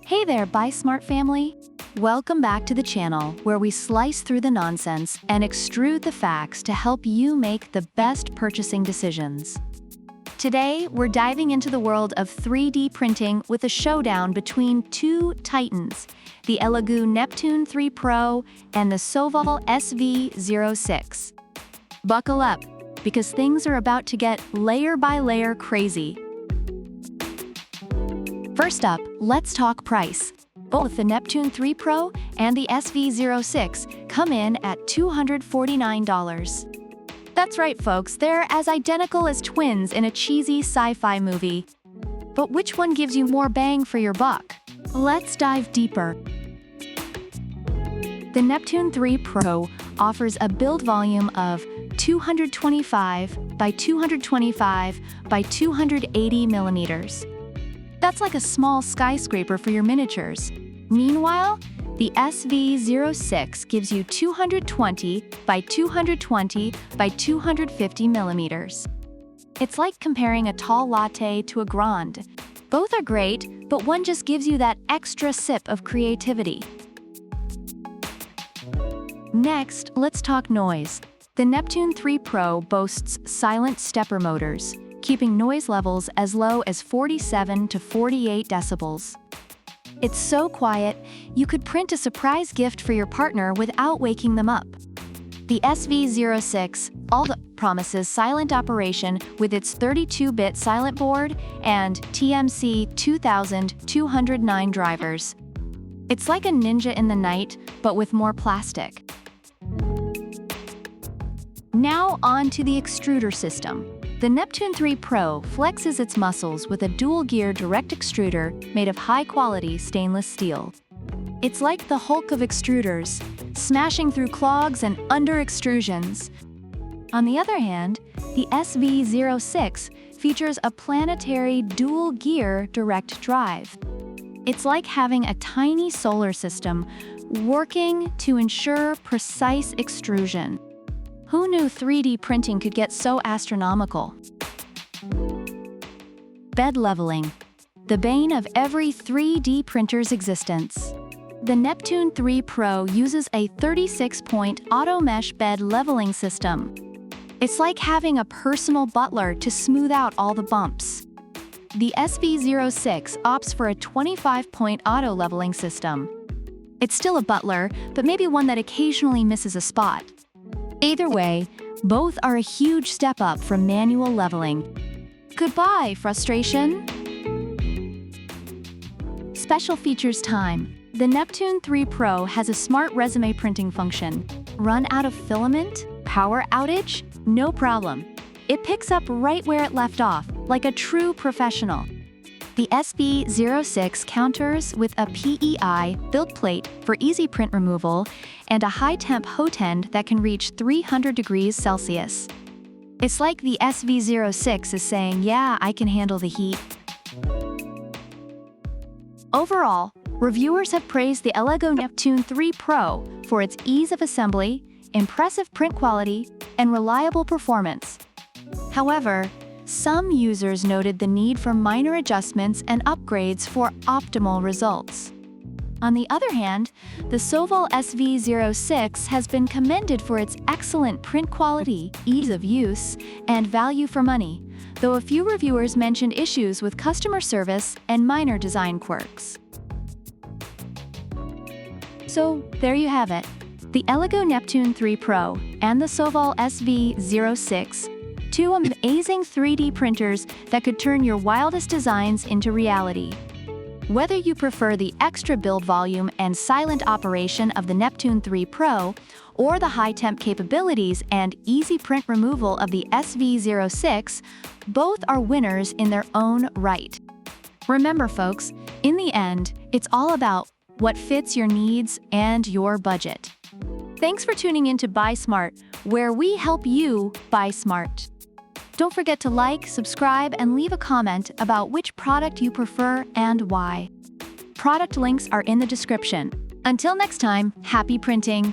Hey there, Buy Smart family! Welcome back to the channel where we slice through the nonsense and extrude the facts to help you make the best purchasing decisions. Today, we're diving into the world of 3D printing with a showdown between two titans, the ELEGOO Neptune 3 Pro and the Sovol SV06. Buckle up, because things are about to get layer by layer crazy. First up, let's talk price. Both the Neptune 3 Pro and the SV06 come in at $249. That's right, folks, they're as identical as twins in a cheesy sci-fi movie. But which one gives you more bang for your buck? Let's dive deeper. The Neptune 3 Pro offers a build volume of 225 by 225 by 280 millimeters. That's like a small skyscraper for your miniatures. Meanwhile, the SV06 gives you 220 by 220 by 250 millimeters. It's like comparing a tall latte to a grande. Both are great, but one just gives you that extra sip of creativity. Next, let's talk noise. The Neptune 3 Pro boasts silent stepper motors, keeping noise levels as low as 47 to 48 decibels. It's so quiet, you could print a surprise gift for your partner without waking them up. The SV06 also promises silent operation with its 32-bit silent board and TMC 2209 drivers. It's like a ninja in the night, but with more plastic. Now on to the extruder system. The Neptune 3 Pro flexes its muscles with a dual-gear direct extruder made of high-quality stainless steel. It's like the Hulk of extruders, smashing through clogs and under-extrusions. On the other hand, the SV06 features a planetary dual-gear direct drive. It's like having a tiny solar system working to ensure precise extrusion. Who knew 3D printing could get so astronomical? Bed leveling, the bane of every 3D printer's existence. The Neptune 3 Pro uses a 36-point auto mesh bed leveling system. It's like having a personal butler to smooth out all the bumps. The SV06 opts for a 25-point auto leveling system. It's still a butler, but maybe one that occasionally misses a spot. Either way, both are a huge step up from manual leveling. Goodbye, frustration! Special features time. The Neptune 3 Pro has a smart resume printing function. Run out of filament? Power outage? No problem. It picks up right where it left off, like a true professional. The SV06 counters with a PEI build plate for easy print removal and a high-temp hot end that can reach 300 degrees Celsius. It's like the SV06 is saying, yeah, I can handle the heat. Overall, reviewers have praised the ELEGOO Neptune 3 Pro for its ease of assembly, impressive print quality, and reliable performance. However, some users noted the need for minor adjustments and upgrades for optimal results. On the other hand, the Sovol SV06 has been commended for its excellent print quality, ease of use, and value for money, though a few reviewers mentioned issues with customer service and minor design quirks. So, there you have it. The ELEGOO Neptune 3 Pro and the Sovol SV06, two amazing 3D printers that could turn your wildest designs into reality. Whether you prefer the extra build volume and silent operation of the Neptune 3 Pro, or the high-temp capabilities and easy print removal of the SV06, both are winners in their own right. Remember, folks, in the end, it's all about what fits your needs and your budget. Thanks for tuning in to Buy Smart, where we help you buy smart. Don't forget to like, subscribe, and leave a comment about which product you prefer and why. Product links are in the description. Until next time, happy printing!